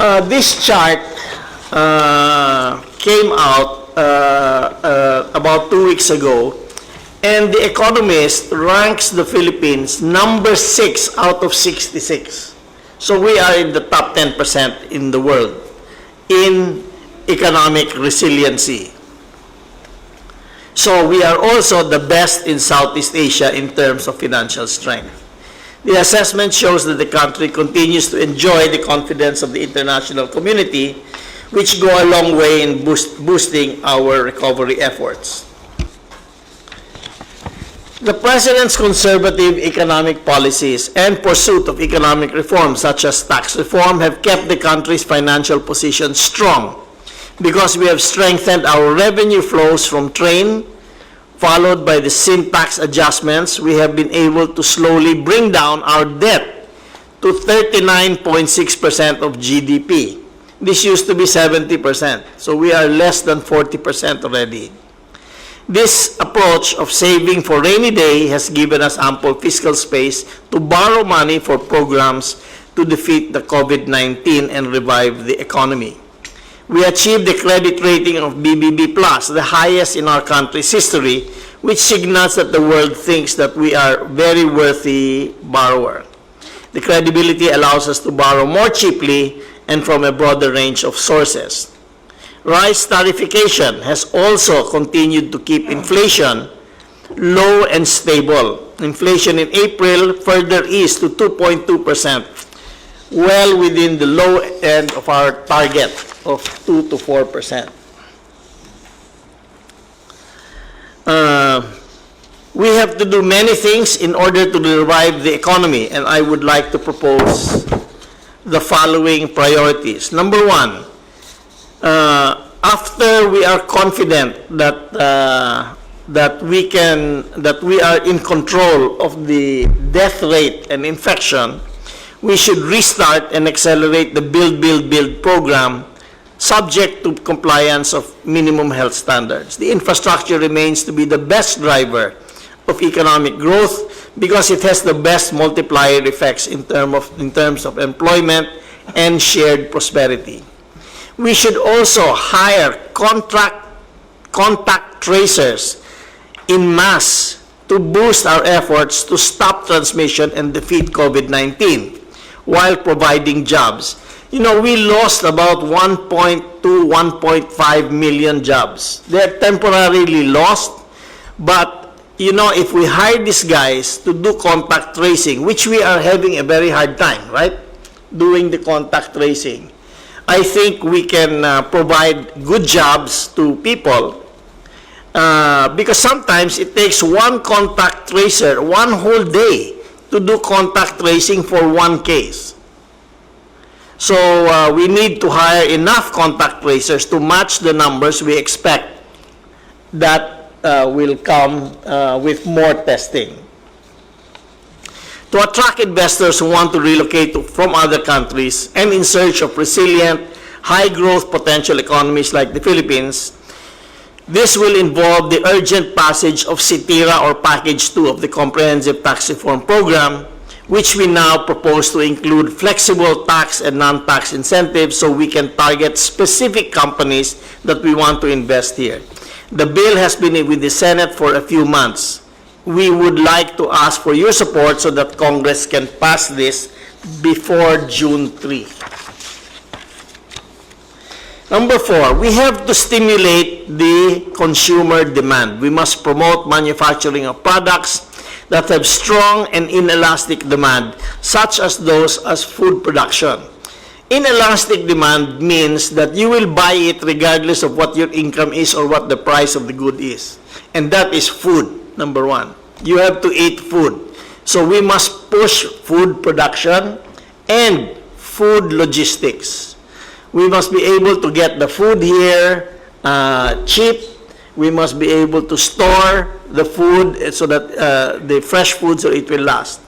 This chart came out about 2 weeks ago, and The Economist ranks the Philippines number 6 out of 66. So we are in the top 10% in the world in economic resiliency. So we are also the best in Southeast Asia in terms of financial strength. The assessment shows that the country continues to enjoy the confidence of the international community, which go a long way in boosting our recovery efforts. The President's conservative economic policies and pursuit of economic reform, such as tax reform, have kept the country's financial position strong because we have strengthened our revenue flows from trade, followed by the sin tax adjustments. We have been able to slowly bring down our debt to 39.6% of GDP. This used to be 70%, so we are less than 40% already. This approach of saving for rainy day has given us ample fiscal space to borrow money for programs to defeat the COVID-19 and revive the economy. We achieved the credit rating of BBB+, the highest in our country's history, which signals that the world thinks that we are very worthy borrower. The credibility allows us to borrow more cheaply and from a broader range of sources. Rice tariffication has also continued to keep inflation low and stable. Inflation in April further eased to 2.2%, well within the low end of our target of 2 to 4%. We have to do many things in order to revive the economy, and I would like to propose the following priorities. Number one, after we are confident that we are in control of the death rate and infection, we should restart and accelerate the Build program subject to compliance of minimum health standards. The infrastructure remains to be the best driver of economic growth because it has the best multiplier effects in terms of employment and shared prosperity. We should also hire contact tracers in mass to boost our efforts to stop transmission and defeat COVID-19 while providing jobs. You know, we lost about 1.2, 1.5 million jobs. They're temporarily lost, but, you know, if we hire these guys to do contact tracing, which we are having a very hard time, right, doing the contact tracing, I think we can provide good jobs to people because sometimes it takes one contact tracer one whole day to do contact tracing for one case. So we need to hire enough contact tracers to match the numbers we expect that will come with more testing. To attract investors who want to relocate from other countries and in search of resilient, high-growth potential economies like the Philippines, this will involve the urgent passage of CITIRA or Package 2 of the Comprehensive Tax Reform Program, which we now propose to include flexible tax and non-tax incentives so we can target specific companies that we want to invest here. The bill has been with the Senate for a few months. We would like to ask for your support so that Congress can pass this before June 3. Number 4, we have to stimulate the consumer demand. We must promote manufacturing of products that have strong and inelastic demand, such as those as food production. Inelastic demand means that you will buy it regardless of what your income is or what the price of the good is. And that is food. Number 1, you have to eat food. So we must push food production and food logistics. We must be able to get the food here cheap. We must be able to store the food so that the fresh food, so it will last.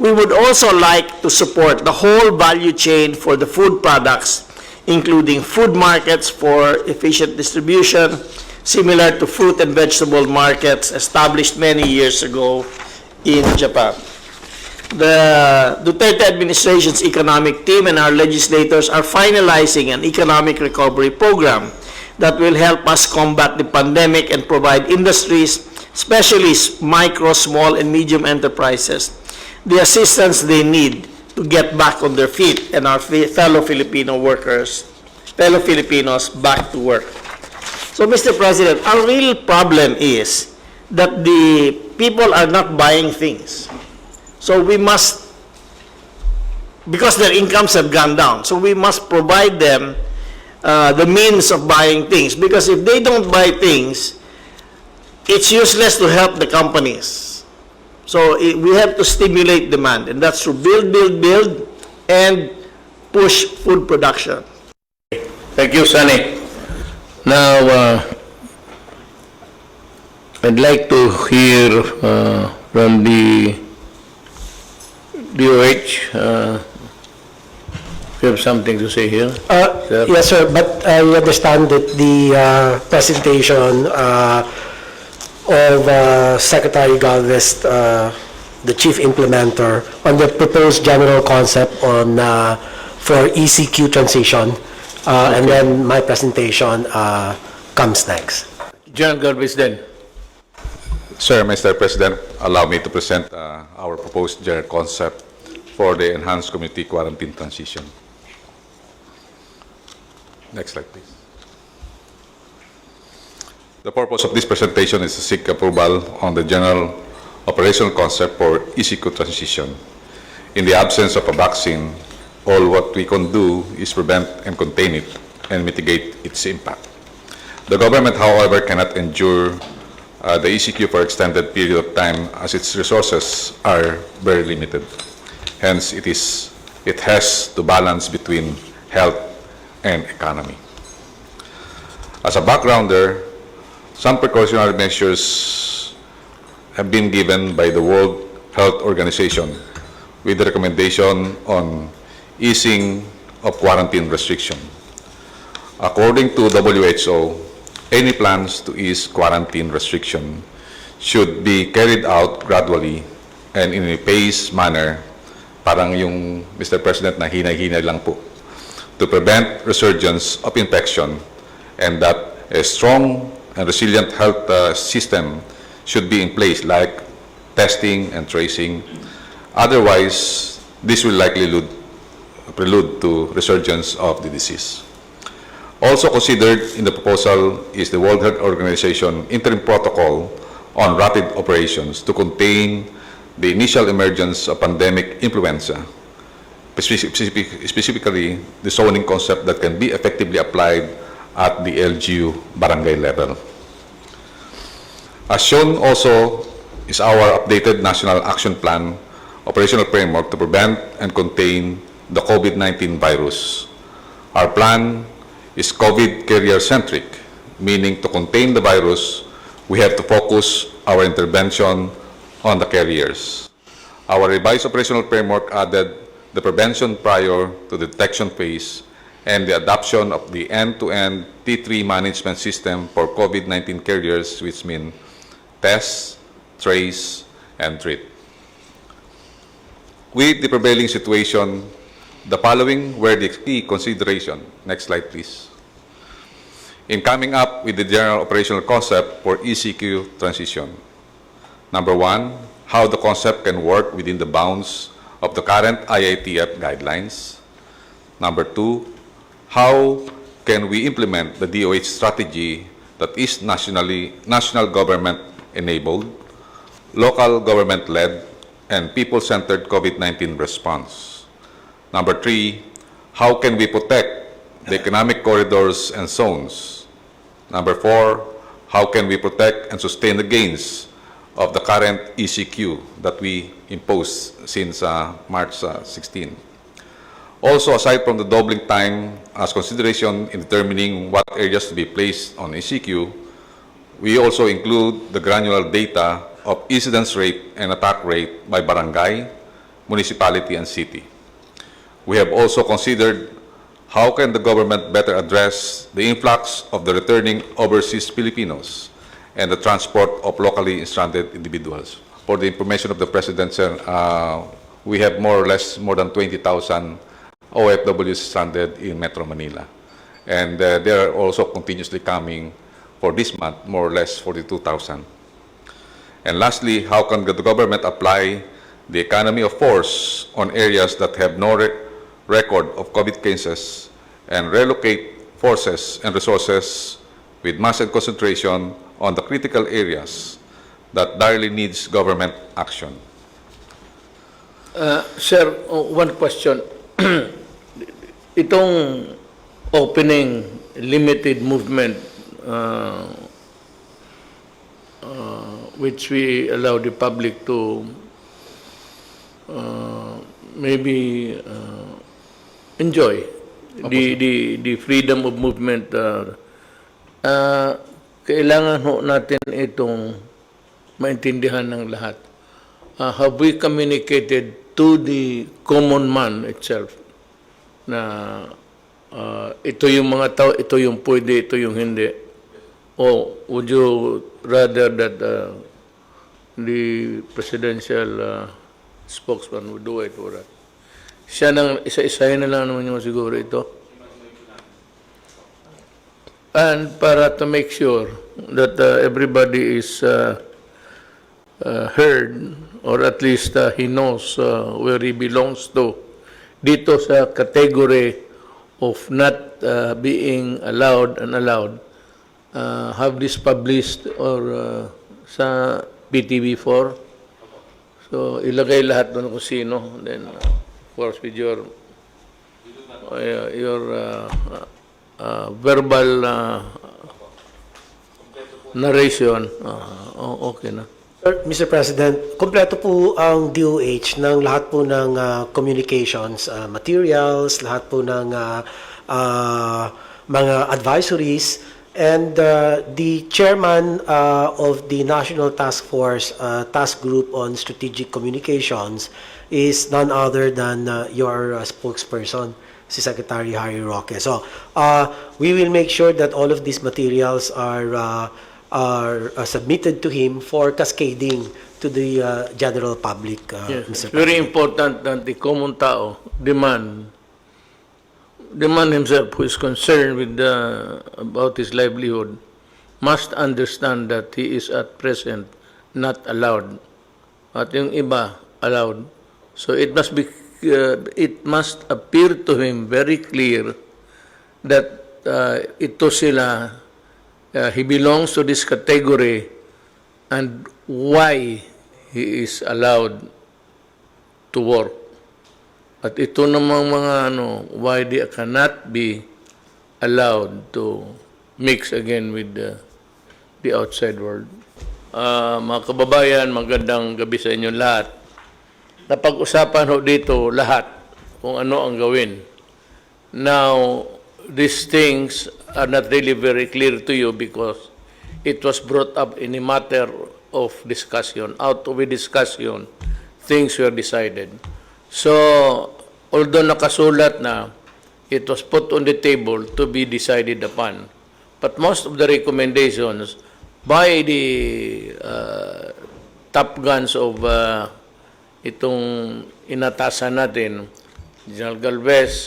We would also like to support the whole value chain for the food products, including food markets for efficient distribution, similar to fruit and vegetable markets established many years ago in Japan. The Duterte administration's economic team and our legislators are finalizing an economic recovery program that will help us combat the pandemic and provide industries, especially micro, small, and medium enterprises, the assistance they need to get back on their feet and our fellow Filipinos back to work. So, Mr. President, our real problem is that the people are not buying things. So we must, because their incomes have gone down, so we must provide them the means of buying things. Because if they don't buy things, it's useless to help the companies. So we have to stimulate demand, and that's to build, and push food production. Thank you, Sunny. Now, I'd like to hear from the DOH. You have something to say here? Sir? Yes, sir, but I understand that the presentation of Secretary Galvez, the chief implementer, on the proposed general concept on for ECQ transition, and then my presentation comes next. General Galvez then. Sir, Mr. President, allow me to present our proposed general concept for the enhanced community quarantine transition. Next slide, please. The purpose of this presentation is to seek approval on the general operational concept for ECQ transition. In the absence of a vaccine, all what we can do is prevent and contain it and mitigate its impact. The government, however, cannot endure the ECQ for extended period of time as its resources are very limited. Hence, it has to balance between health and economy. As a backgrounder, some precautionary measures have been given by the World Health Organization with the recommendation on easing of quarantine restriction. According to WHO, any plans to ease quarantine restriction should be carried out gradually and in a phased manner, parang yung Mr. President na hinay-hinay lang po, to prevent resurgence of infection, and that a strong and resilient health system should be in place, like testing and tracing. Otherwise, this will likely prelude to resurgence of the disease. Also considered in the proposal is the World Health Organization interim protocol on rapid operations to contain the initial emergence of pandemic influenza, specifically the zoning concept that can be effectively applied at the LGU barangay level. As shown also is our updated National Action Plan operational framework to prevent and contain the COVID-19 virus. Our plan is COVID carrier-centric, meaning to contain the virus, we have to focus our intervention on the carriers. Our revised operational framework added the prevention prior to the detection phase and the adoption of the end-to-end T3 management system for COVID-19 carriers, which mean test, trace, and treat. With the prevailing situation, the following were the key consideration. Next slide, please. In coming up with the general operational concept for ECQ transition. Number one, how the concept can work within the bounds of the current IITF guidelines. Number two, how can we implement the DOH strategy that is national government enabled, local government led, and people-centered COVID-19 response. Number three, how can we protect the economic corridors and zones? Number four, how can we protect and sustain the gains of the current ECQ that we imposed since March 16? Also, aside from the doubling time as consideration in determining what areas to be placed on ECQ, we also include the granular data of incidence rate and attack rate by barangay, municipality, and city. We have also considered how can the government better address the influx of the returning overseas Filipinos and the transport of locally stranded individuals. For the information of the President, sir, we have more or less more than 20,000 OFWs stranded in Metro Manila. And they are also continuously coming for this month, more or less 42,000. And lastly, how can the government apply the economy of force on areas that have no record of COVID cases and relocate forces and resources with massive concentration on the critical areas that direly needs government action? Sir, one question. Itong opening limited movement which we allow the public to maybe enjoy the freedom of movement. Kailangan ho natin itong maintindihan ng lahat. Have we communicated to the common man itself na ito yung mga tao, ito yung pwede, ito yung hindi? Or would you rather that the presidential spokesman would do it for that? Siya nang isa-isahin na lang naman yung siguro ito. And para to make sure that everybody is heard, or at least he knows where he belongs to, dito sa category of not being allowed and allowed, have this published or sa PTV4. So, ilagay lahat doon kung sino. Then, of course, with your verbal narration, okay na. Mr. President, kompleto po ang DOH ng lahat po ng communications materials, lahat po ng mga advisories, and the chairman of the National Task Force Task Group on Strategic Communications is none other than your spokesperson, si Secretary Harry Roque. So, we will make sure that all of these materials are submitted to him for cascading to the general public, Yes, Mr. it's very President. important that the common tao, the man himself who is concerned with about his livelihood, must understand that he is at present not allowed. At yung iba, allowed. So it must appear to him very clear that ito sila, he belongs to this category, and why he is allowed to work. At ito namang mga why they cannot be allowed to mix again with the outside world. Mga kababayan, magandang gabi sa inyo lahat. Napag-usapan ho dito lahat kung ano ang gawin. Now, these things are not really very clear to you because it was brought up in a matter of discussion. Out of a discussion, things were decided. So, although nakasulat na, it was put on the table to be decided upon. But most of the recommendations by the top guns of itong inatasan natin, General Galvez,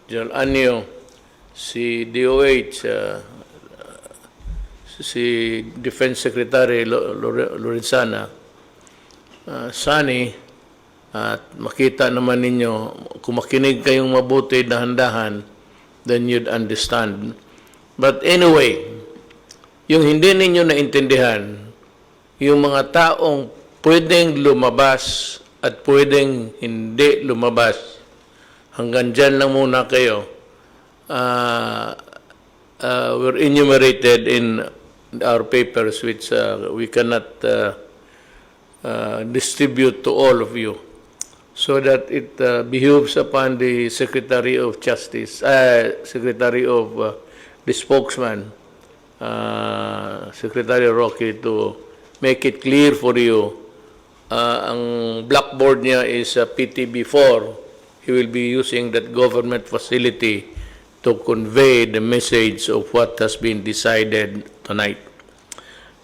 General Anyo, si DOH, si Defense Secretary Lorenzana, Sani, at makita naman ninyo, kung makinig kayong mabuti, dahan-dahan, then you'd understand. But anyway, yung hindi ninyo naintindihan, yung mga taong pwedeng lumabas at pwedeng hindi lumabas, hanggang dyan lang muna kayo, were enumerated in our papers which we cannot distribute to all of you, so that it behooves upon the Secretary of Justice, Secretary of the spokesman, Secretary Roque, to make it clear for you. Ang blackboard niya is PTB4. He will be using that government facility to convey the message of what has been decided tonight.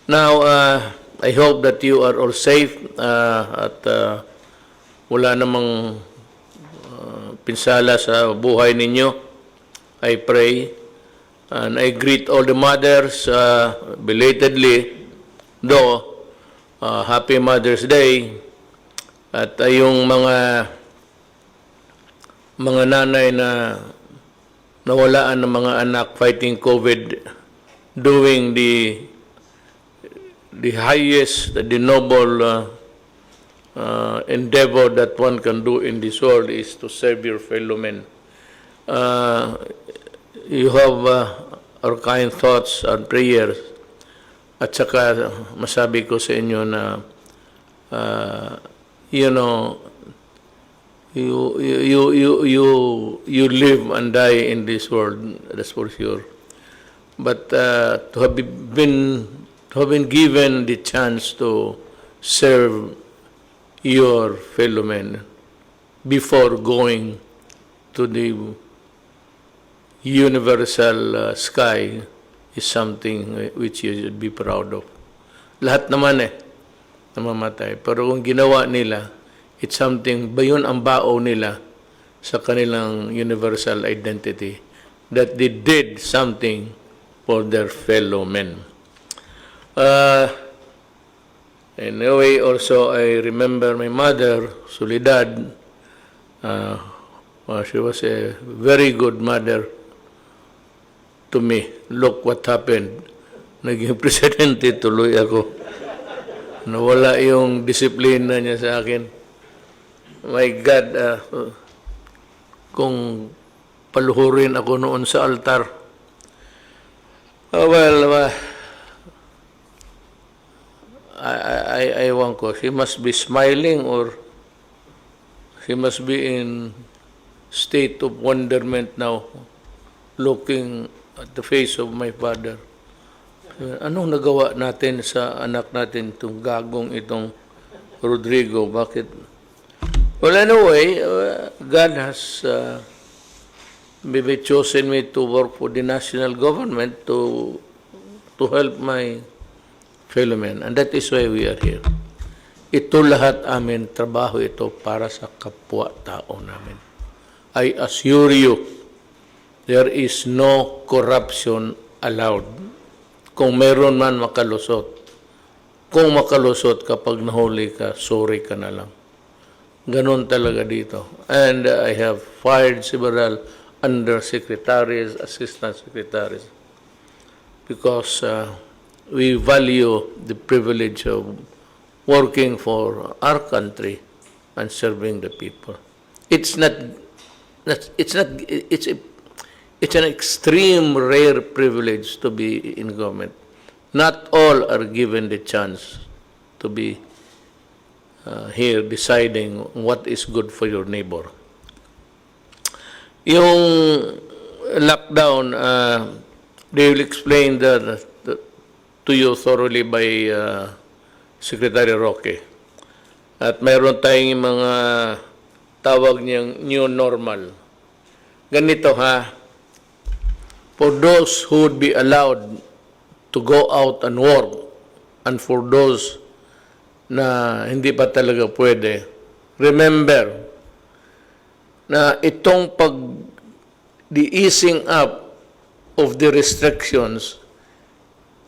Now, I hope that you are all safe at wala namang pinsala sa buhay ninyo. I pray and I greet all the mothers belatedly, though Happy Mother's Day. At yung mga nanay na nawalaan ng mga anak fighting COVID, doing the highest, the noble endeavor that one can do in this world is to serve your fellow men. You have our kind thoughts and prayers. At saka masabi ko sa inyo na you know, you live and die in this world, that's for sure. But to have been given the chance to serve your fellow men before going to the universal sky is something which you should be proud of. Lahat naman namamatay. Pero kung ginawa nila, it's something, yun ang bao nila sa kanilang universal identity, that they did something for their fellow men. Anyway, also I remember my mother, Soledad. She was a very good mother to me. Look what happened. Naging presidente tuloy ako. Nawala yung disiplina niya sa akin. My God, kung paluhurin ako noon sa altar. I want ko, she must be smiling or she must be in state of wonderment now, looking at the face of my father. Anong nagawa natin sa anak natin, itong gagong itong Rodrigo? Bakit? Well, anyway, God has maybe chosen me to work for the national government to help my fellow men. And that is why we are here. Ito lahat amin, trabaho ito para sa kapwa-tao namin. I assure you, there is no corruption allowed. Kung meron man makalusot. Kung makalusot kapag nahuli ka, sorry ka na lang. Ganon talaga dito. And I have fired several undersecretaries, assistant secretaries, because we value the privilege of working for our country and serving the people. It's an extreme rare privilege to be in government. Not all are given the chance to be here deciding what is good for your neighbor. Yung lockdown, they will explain that to you thoroughly by Secretary Roque. At mayroon tayong mga tawag niyang new normal. Ganito for those who would be allowed to go out and work, and for those na hindi pa talaga pwede, remember na itong the easing up of the restrictions,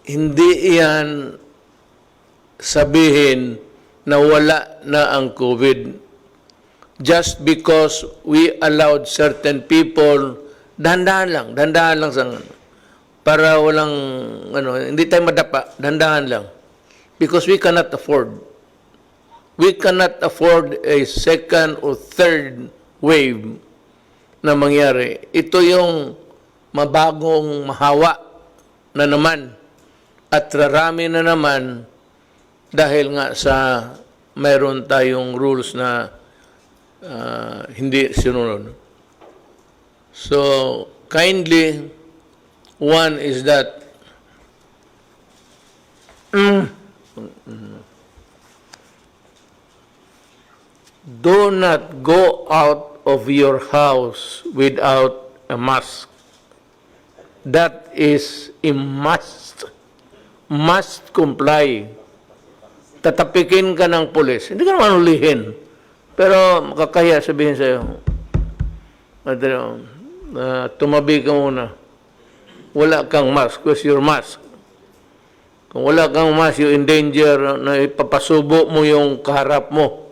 hindi yan sabihin na wala na ang COVID. Just because we allowed certain people, dahan-dahan lang sa para walang hindi tayo madapa, dahan-dahan lang. Because we cannot afford a second or third wave na mangyari. Ito yung mabagong mahawa na naman at rarami na naman dahil nga sa mayroon tayong rules na hindi sinunod. So, kindly, one is that do not go out of your house without a mask. That is a must. Must comply. Tatapikin ka ng pulis. Hindi ka naman ulihin. Pero makakaya sabihin sa'yo, tumabi ka muna. Wala kang mask. Where's your mask? Kung wala kang mask, you endanger na ipapasubo mo yung kaharap mo.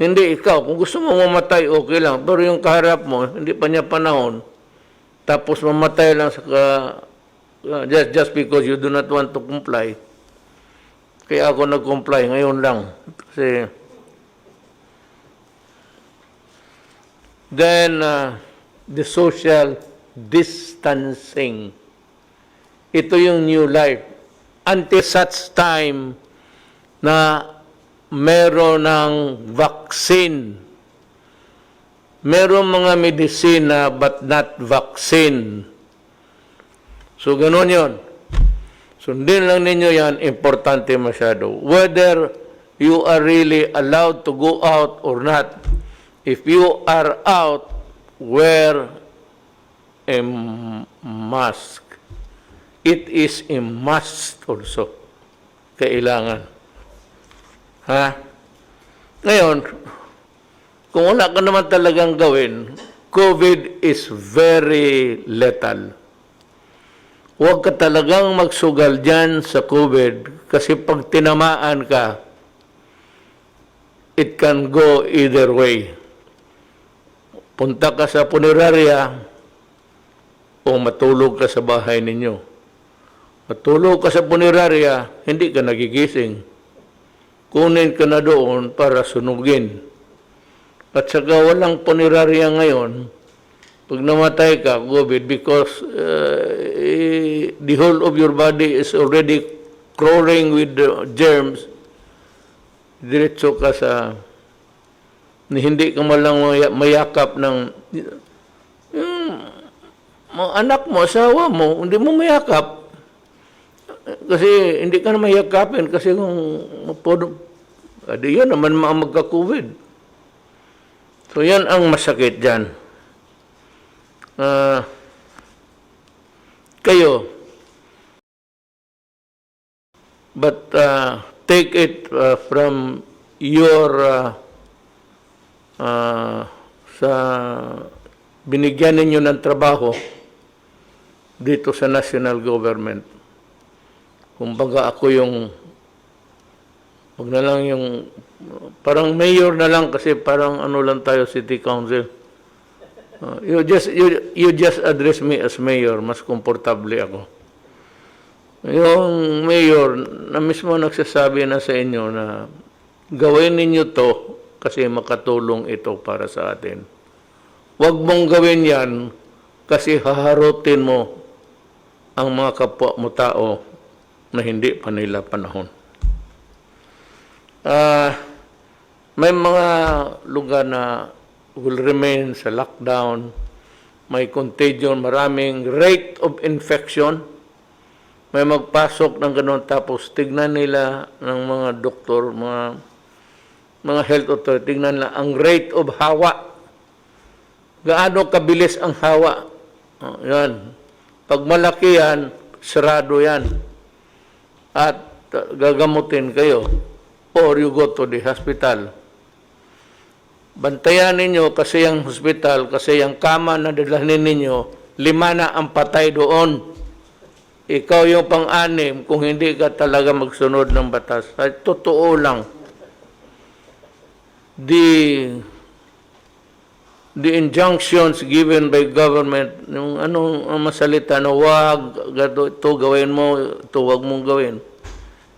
Hindi ikaw. Kung gusto mo mamatay, okay lang. Pero yung kaharap mo, hindi pa niya panahon. Tapos mamatay lang sa just because you do not want to comply. Kaya ako nag-comply ngayon lang. Kasi then the social distancing. Ito yung new life. Until such time na meron ng vaccine. Meron mga medisina but not vaccine. So, ganun yun. Sundin lang ninyo yan, importante masyado. Whether you are really allowed to go out or not, if you are out, wear a mask. It is a must also. Kailangan. Ha? Ngayon, kung wala ka naman talagang gawin, COVID is very lethal. Huwag ka talagang magsugal dyan sa COVID kasi pag tinamaan ka, it can go either way. Punta ka sa punerarya o matulog ka sa bahay ninyo. Matulog ka sa punerarya, hindi ka nagigising. Kunin ka na doon para sunugin. At saka walang punerarya ngayon, pag namatay ka, COVID, because the whole of your body is already crawling with the germs, diretso ka sa hindi ka malang mayakap ng mga anak mo, asawa mo, hindi mo mayakap. Kasi hindi ka na mayakapin kasi kung yan naman magka-COVID. So yan ang masakit dyan. Kayo, but take it from your sa binigyan ninyo ng trabaho dito sa national government. Kumbaga ako yung wag na lang yung parang mayor na lang kasi parang ano lang tayo, city council. You just address me as mayor, mas komportable ako. Yung mayor na mismo nagsasabi na sa inyo na gawin ninyo to kasi makatulong ito para sa atin. Huwag mong gawin yan kasi haharutin mo ang mga kapwa mo tao na hindi pa nila panahon. May mga lugar na will remain sa lockdown, may contagion, maraming rate of infection, may magpasok ng gano'n tapos tignan nila ng mga doktor, mga health authority, tignan nila ang rate of hawa. Gaano kabilis ang hawa? Yan. Pag malaki yan, sarado yan. At gagamutin kayo or you go to the hospital. Bantayan ninyo kasi yung hospital, kasi yung kama na dadalhin ninyo, 5 na ang patay doon. Ikaw yung pang-anim kung hindi ka talaga magsunod ng batas. Ay, totoo lang. The injunctions given by government, yung anong masalita na wag, ito gawin mo, ito wag mong gawin.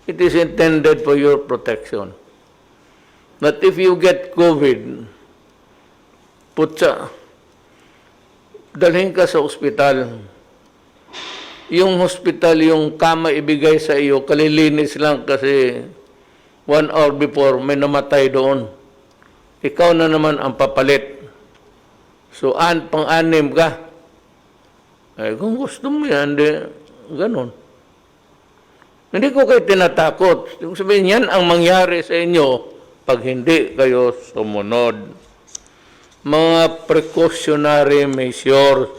It is intended for your protection. That if you get COVID, dalhin ka sa ospital. Yung hospital, yung kama ibigay sa iyo, kalilinis lang kasi 1 hour before may namatay doon. Ikaw na naman ang papalit. So, pang-anim ka. Ay, kung gusto mo yan, ganun. Hindi ko kayo tinatakot. Yung sabihin, yan ang mangyari sa inyo pag hindi kayo sumunod. Mga precautionary measures.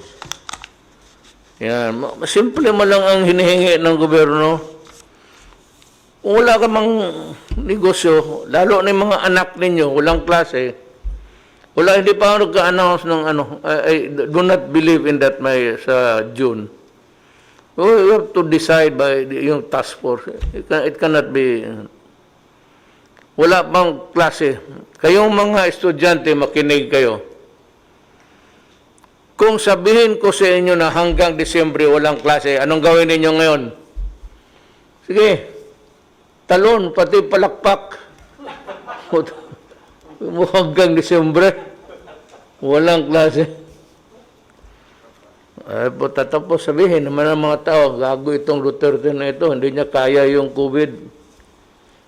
Yan. Simple mo lang ang hinihingi ng gobyerno. Kung wala ka mang negosyo, lalo na yung mga anak ninyo, walang klase, wala, hindi pa ako nagka-announce ng ano, I do not believe in that sa June. We have to decide by yung task force. It cannot be, wala pang klase. Kayong mga estudyante, makinig kayo. Kung sabihin ko sa inyo na hanggang Disyembre walang klase, anong gawin ninyo ngayon? Sige, talon, pati palakpak. Hanggang Disyembre, walang klase. Ay po, tatapos sabihin naman ng mga tao, gago itong Duterte na ito, hindi niya kaya yung COVID.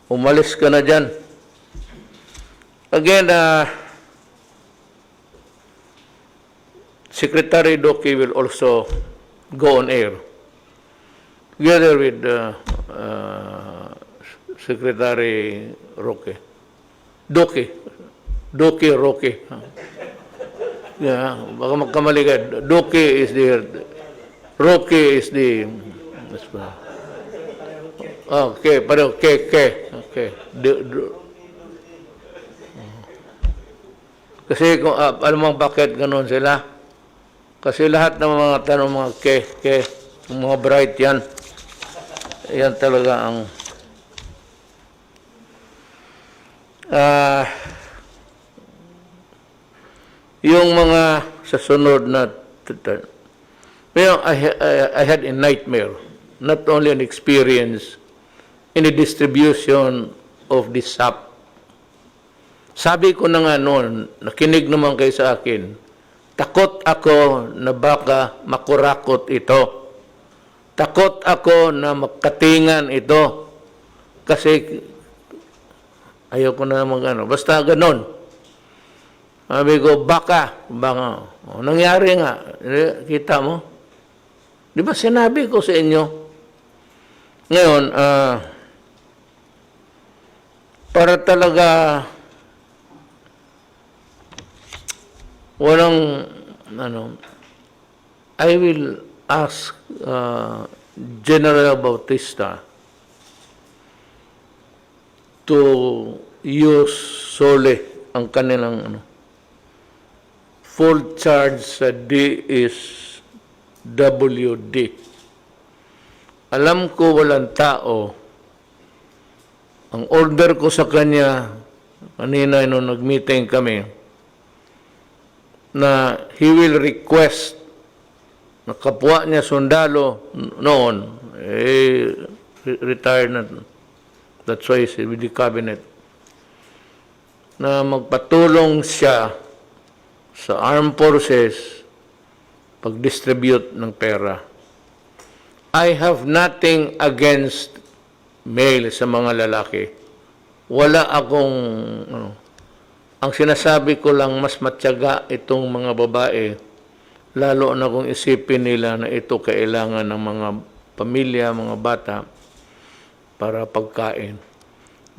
Umalis ka na dyan. Again, Secretary Doki will also go on air together with Secretary Roque. Doki Roque. Yeah, baka magkamali ka. Doki is the, Roque is the, okay, pero okay. Kasi kung alam mo bakit ganun sila? Kasi lahat ng mga tanong mga mga bright yan. Yan talaga ang yung mga sa sunod na I had a nightmare, not only an experience in the distribution of the SAP. Sabi ko na nga noon, nakinig naman kayo sa akin, takot ako na baka makurakot ito. Takot ako na makatingan ito. Kasi ayoko na naman basta ganon. Sabi ko, baka. Nangyari nga. Kita mo? Di ba sinabi ko sa inyo? Ngayon, para talaga walang, I will ask General Bautista to use solely ang kanilang full charge sa DSWD. Alam ko walang tao. Ang order ko sa kanya, kanina nung nag-meeting kami, na he will request na kapwa niya sundalo noon, retired na, that's why he's with the cabinet, na magpatulong siya sa armed forces pag-distribute ng pera. I have nothing against male sa mga lalaki. Wala akong ang sinasabi ko lang, mas matyaga itong mga babae, lalo na kung isipin nila na ito kailangan ng mga pamilya, mga bata, para pagkain.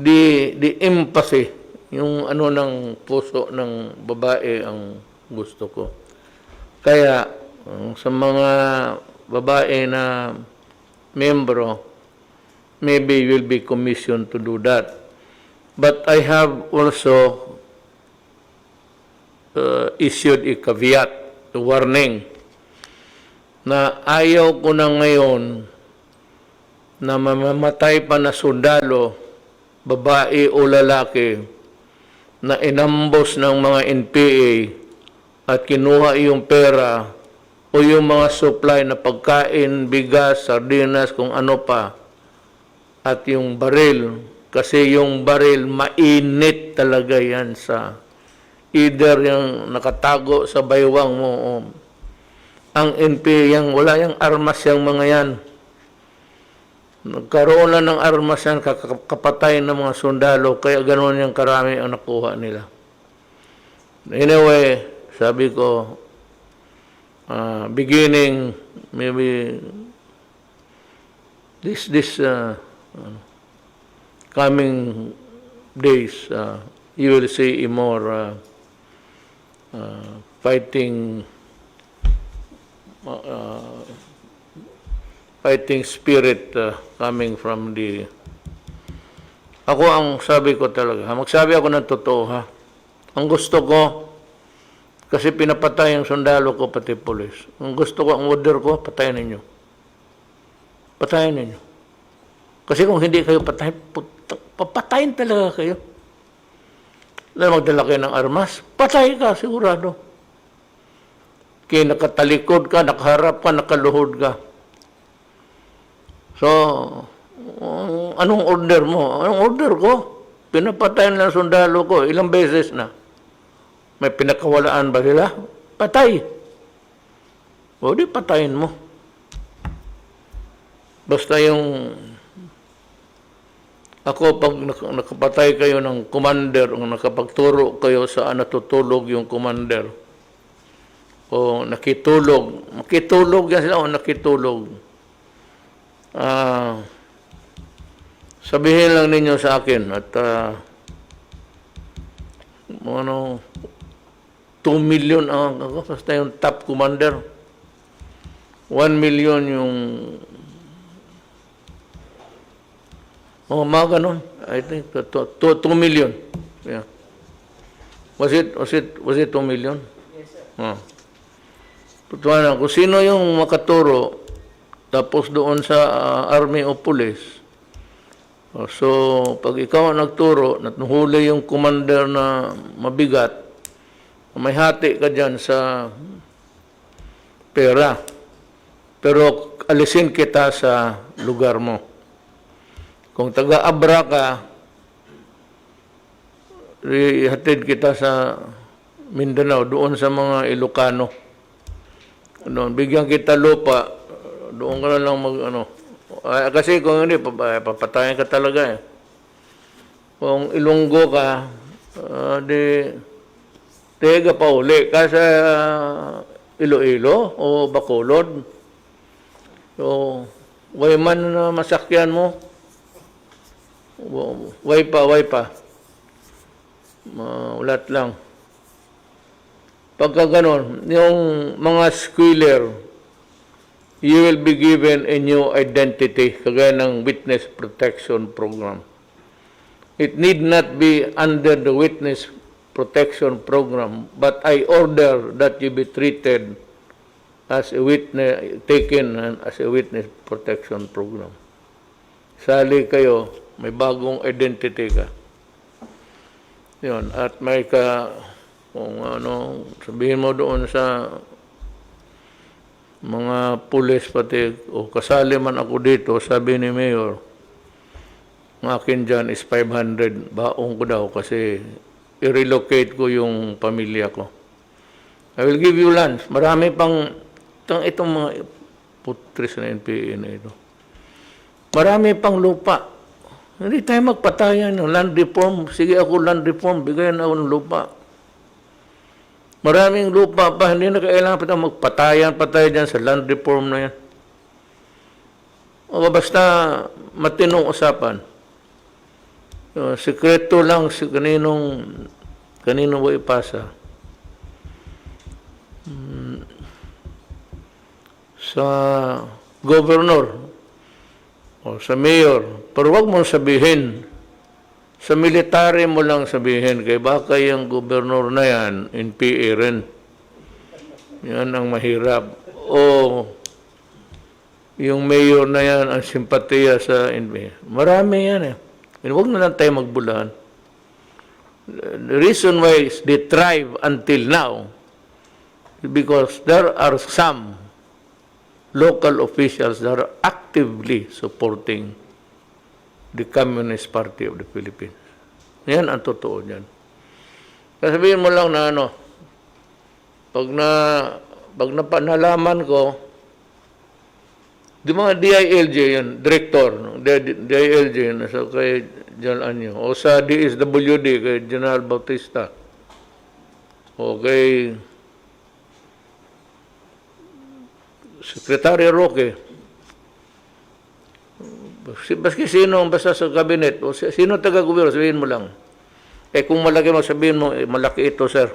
The empathy, yung ng puso ng babae ang gusto ko. Kaya, sa mga babae na membro, maybe you will be commissioned to do that. But I have also issued a caveat, a warning, na ayaw ko na ngayon na mamamatay pa na sundalo, babae o lalaki, na inambos ng mga NPA at kinuha yung pera o yung mga supply na pagkain, bigas, sardinas, kung ano pa, at yung baril. Kasi yung baril, mainit talaga yan sa either yung nakatago sa baywang mo o ang NPA, yang wala yung armas yung mga yan. Nagkaroon lang ng armas yan, kapatay ng mga sundalo, kaya ganoon yung karami ang nakuha nila. Anyway, sabi ko, beginning, maybe, this coming days, you will see a more fighting spirit coming from the Ako ang sabi ko talaga, magsabi ako ng totoo ha. Ang gusto ko, kasi pinapatay ang sundalo ko pati polis. Ang gusto ko, ang order ko, patayin ninyo. Patayin ninyo. Kasi kung hindi kayo patay, papatayin talaga kayo. Dahil magdala kayo ng armas, patay ka, sigurado. Kaya nakatalikod ka, nakaharap ka, nakaluhod ka. So, anong order mo? Anong order ko? Pinapatayin lang sundalo ko. Ilang beses na. May pinakawalaan ba sila? Patay. O di patayin mo. Basta yung ako, pag nakapatay kayo ng commander o nakapagturo kayo saan natutulog yung commander o makitulog yan sila o nakitulog. Sabihin lang ninyo sa akin at 2 million ang basta yung top commander. 1 million yung mga ganun. I think 2 million. Yeah. Was it 2 million? Yes, sir. Kung sino yung makaturo tapos doon sa army o police. So, pag ikaw ang nagturo, natuhuli yung commander na mabigat, may hati ka dyan sa pera. Pero alisin kita sa lugar mo. Kung taga-Abra ka, ihatid kita sa Mindanao, doon sa mga Ilocano. Doon, bigyan kita lupa, doon ka na lang kasi kung hindi, papatayin ka talaga eh. Kung Ilonggo ka, tega pa uli ka sa Iloilo o Bacolod. So, way man na masakyan mo, way pa. Ulat lang. Pagka ganon, yung mga squealer, you will be given a new identity, kagaya ng Witness Protection Program. It need not be under the Witness Protection Program, but I order that you be treated as a witness, taken as a Witness Protection Program. Sali kayo, may bagong identity ka. Yun, at may kung sabihin mo doon sa mga pulis pati, o kasali man ako dito, sabi ni Mayor, ang akin dyan is 500, baong ko daw kasi i-relocate ko yung pamilya ko. I will give you lands. Marami pang, itong mga putris na NPA na ito. Marami pang lupa. Hindi tayo magpatayan ng land reform. Sige ako land reform, bigayan ako ng lupa. Maraming lupa pa, hindi na kailangan pa magpatayan dyan sa land reform na yan. O basta matinong usapan. Sekreto lang kanino ba ipasa. Sa governor o sa mayor, pero wag mo sabihin. Sa military mo lang sabihin, kay baka yung gobernador na yan, NPA rin. Yan ang mahirap. O yung mayor na yan, ang simpatiya sa NPA. Marami yan eh. Huwag na lang tayo magbulaan. The reason why they thrive until now is because there are some local officials that are actively supporting the Communist Party of the Philippines. Yan ang totoo niyan. Sabihin mo lang na pag nalaman ko, di mga DILG yan, director, DILG yan, so kay General Anyo, o sa DSWD, kay General Bautista, o kay Secretary Roque, baski sino ang basta sa kabinet, o sino taga-gobyerno, sabihin mo lang. Kung malaki mo, sabihin mo, malaki ito, sir.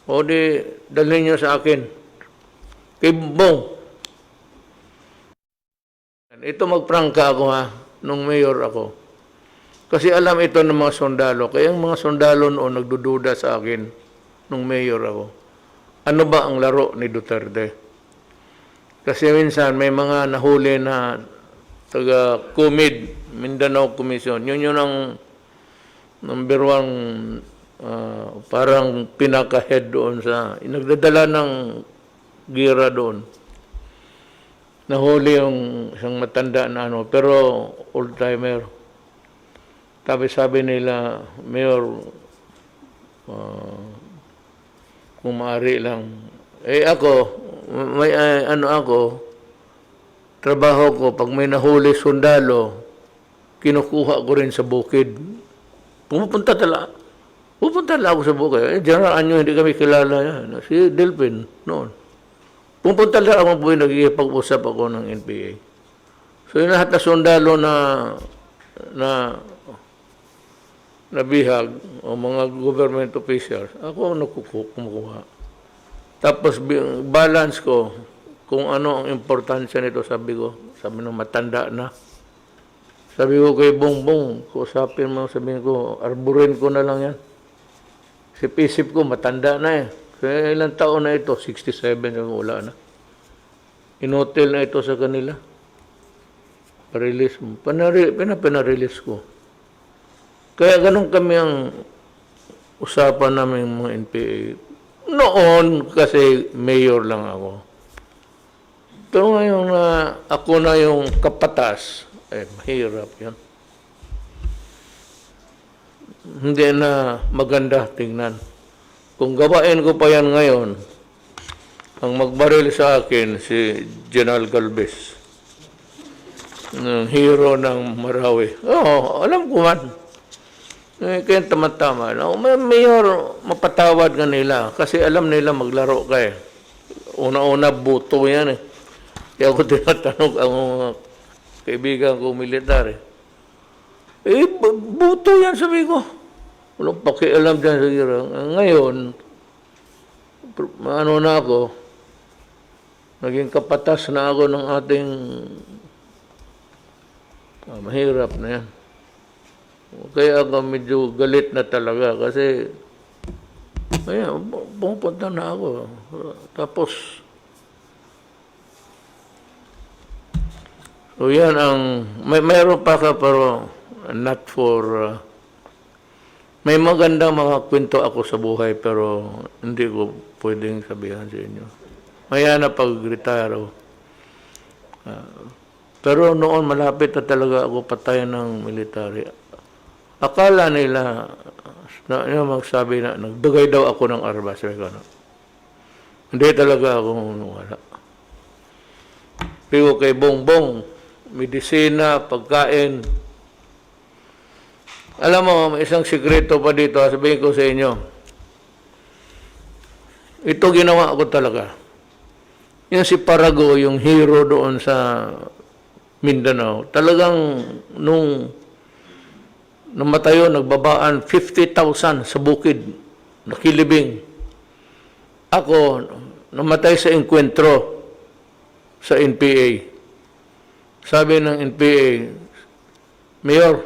O di, dalhin nyo sa akin. Kay Bong. Ito magprangka ako ha, nung mayor ako. Kasi alam ito ng mga sundalo. Kaya ang mga sundalo noon nagdududa sa akin nung mayor ako. Ano ba ang laro ni Duterte? Kasi minsan may mga nahuli na taga COMID, Mindanao Commission. Yun ang number one parang pinaka-head doon sa nagdadala ng gira doon. Nahuli yung isang matanda na pero old-timer. Sabi nila, Mayor, kung maaari lang. Ako, may trabaho ko, pag may nahuli sundalo, kinukuha ko rin sa bukid. Pupunta lang ako sa bukid. General Anyo, hindi kami kilala yan. Si Delphin, noon. Pupunta lang ako po, nagkikipag-usap ako ng NPA. So, yung lahat na sundalo na bihag o mga government officials, ako ang kumukuha. Tapos balance ko kung ano ang importansya nito, sabi ng matanda na. Sabi ko kay Bongbong, kusapin mo, sabihin ko, arburin ko na lang yan. Isip ko, matanda na eh. Kaya ilang taon na ito, 67, wala na. Inotel na ito sa kanila. Pa-release mo. Pinarelease ko. Kaya ganun kami ang usapan namin mga NPA. Noon kasi mayor lang ako. Pero ngayon na ako na yung kapatas, mahirap yan. Hindi na maganda tingnan. Kung gawain ko pa yan ngayon, ang magbaril sa akin si General Galvez, ng hero ng Marawi. Oo, alam ko man. Kaya tama-tama. Mayor, mapatawad ka nila kasi alam nila maglaro ka eh. Una-una, buto yan eh. Kaya ako tinatanong ang mga kaibigan ko militar eh. Buto yan, sabi ko. Walang pakialam dyan sa gira. Ngayon, na ako, naging kapatas na ako ng ating mahirap na yan. Kaya ako medyo galit na talaga kasi pupunta na ako. Tapos so yan ang mayroon pa ka pero not for may magandang mga kwento ako sa buhay pero hindi ko pwedeng sabihan sa inyo. Maya na pag-retire ako. Pero noon malapit na talaga ako patayan ng military. Akala nila yung magsabi na nagbigay daw ako ng armas. Hindi talaga ako wala. Pero kay Bongbong, medisina, pagkain. Alam mo, may isang sikreto pa dito, sabihin ko sa inyo. Ito ginawa ko talaga. Yung si Parago, yung hero doon sa Mindanao, talagang nung namatayo, nagbabaan 50,000 sa bukid, nakilibing. Ako, namatay sa enkwentro sa NPA. Sabi ng NPA, Mayor,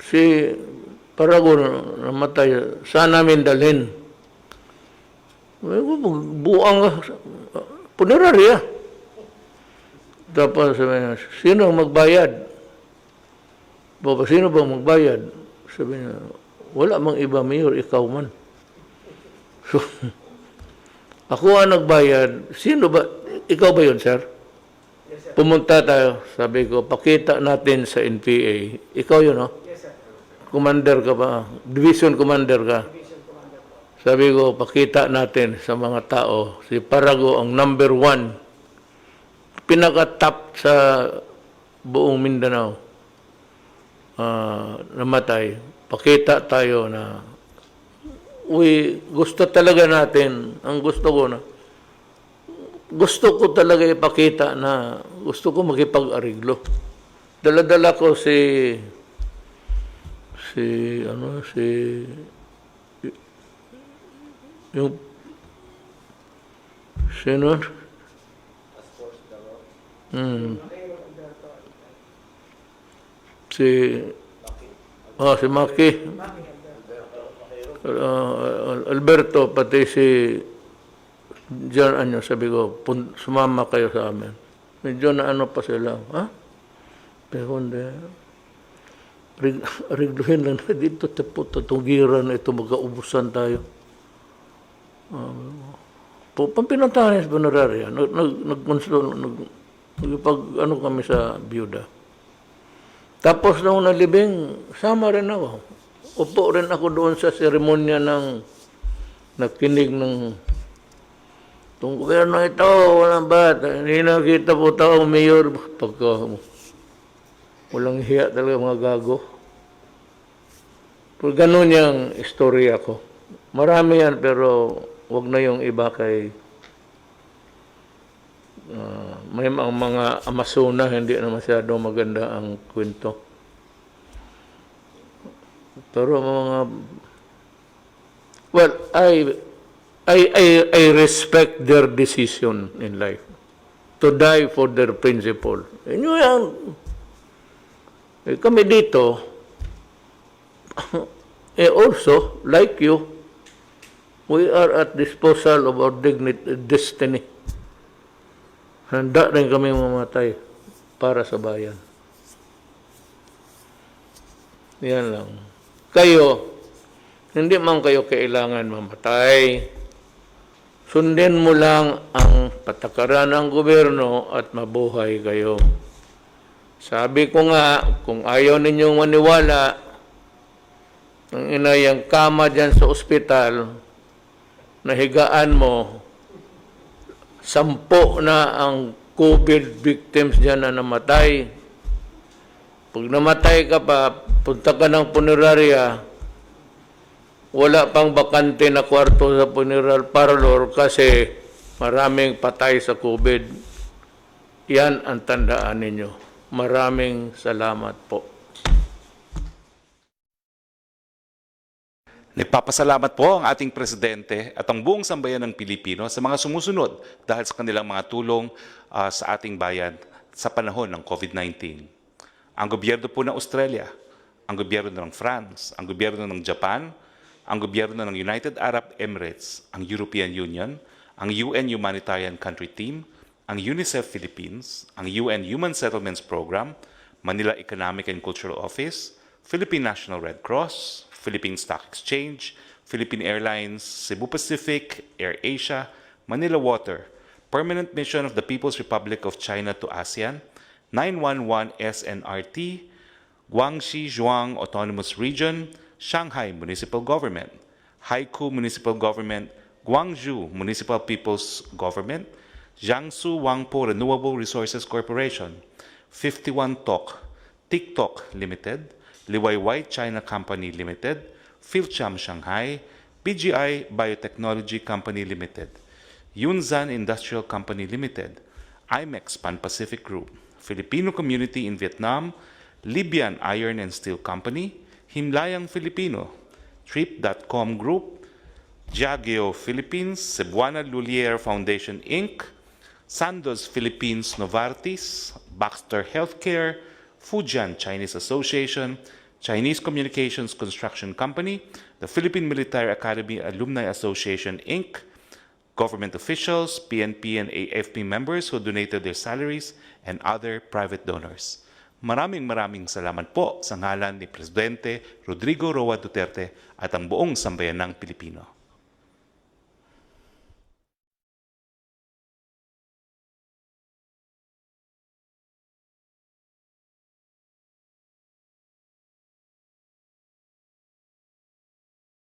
si Parago namatay, saan namin dalhin? Buang punerarya. Tapos sabi niya, sino magbayad? Baba, sino bang magbayad? Sabi niya, wala mang iba, Mayor, ikaw man. So, ako ang nagbayad. Sino ba? Ikaw ba yun, sir? Yes, sir. Pumunta tayo. Sabi ko, pakita natin sa NPA. Ikaw yun, no? Yes, sir. Commander ka ba? Division commander ka? Division commander. Sabi ko, pakita natin sa mga tao. Si Parago ang number 1. Pinaka-top sa buong Mindanao. Namatay. Pakita tayo na gusto talaga natin, ang gusto ko talaga ipakita na gusto ko makipag-ariglo. Dala-dala ko yung sino? Si Si Maki. Alberto, pati si John, sabi ko, sumama kayo sa amin. Medyo na ano pa sila, ha? Pero hindi. Regluhin lang na dito, tugiran ito, magkaubusan tayo. Pampinantahan sa Bunararya, ano kami sa biyuda. Tapos nung nalibing, sama rin ako. Upo rin ako doon sa seremonya ng nakinig ng itong gobyerno ito, walang ba't, hindi nakita po tao, mayor, pagka walang hiya talaga mga gago. Pero ganun yung istorya ko. Marami yan, pero wag na yung iba kay may mga amasuna, hindi na masyado maganda ang kwento. Pero mga well, I respect their decision in life to die for their principle. Inyo yan. Kami dito, also, like you, we are at disposal of our destiny. Handa rin kami mamatay para sa bayan. Yan lang. Kayo, hindi man kayo kailangan mamatay. Sundin mo lang ang patakaran ng gobyerno at mabuhay kayo. Sabi ko nga, kung ayaw ninyong maniwala, ang inayang kama dyan sa ospital, nahigaan mo, 10 na ang COVID victims dyan na namatay. Pag namatay ka pa, punta ka ng punerarya, wala pang bakante na kwarto sa funeral parlor kasi maraming patay sa COVID. Yan ang tandaan ninyo. Maraming salamat po. Nagpapasalamat po ang ating Presidente at ang buong sambayan ng Pilipino sa mga sumusunod dahil sa kanilang mga tulong sa ating bayan sa panahon ng COVID-19. Ang gobyerno po ng Australia, ang gobyerno ng France, ang gobyerno ng Japan, ang gobyerno ng United Arab Emirates, ang European Union, ang UN Humanitarian Country Team, ang UNICEF Philippines, ang UN Human Settlements Program, Manila Economic and Cultural Office, Philippine National Red Cross, Philippine Stock Exchange, Philippine Airlines, Cebu Pacific, Air Asia, Manila Water, Permanent Mission of the People's Republic of China to ASEAN, 911 SNRT, Guangxi Zhuang Autonomous Region, Shanghai Municipal Government, Haikou Municipal Government, Guangzhou Municipal People's Government, Jiangsu Wangpo Renewable Resources Corporation, 51 Talk, TikTok Limited, Liwayway China Company Limited, Philcham Shanghai, PGI Biotechnology Company Limited, Yunzan Industrial Company Limited, IMEX Pan-Pacific Group, Filipino Community in Vietnam, Libyan Iron and Steel Company, Himlayang Filipino, Trip.com Group, Diageo Philippines, Cebuana Lulier Foundation Inc., Sandoz Philippines Novartis, Baxter Healthcare, Fujian Chinese Association, Chinese Communications Construction Company, the Philippine Military Academy Alumni Association Inc., government officials, PNP and AFP members who donated their salaries, and other private donors. Maraming salamat po sa ngalan ni Presidente Rodrigo Roa Duterte at ang buong sambayan ng Pilipino.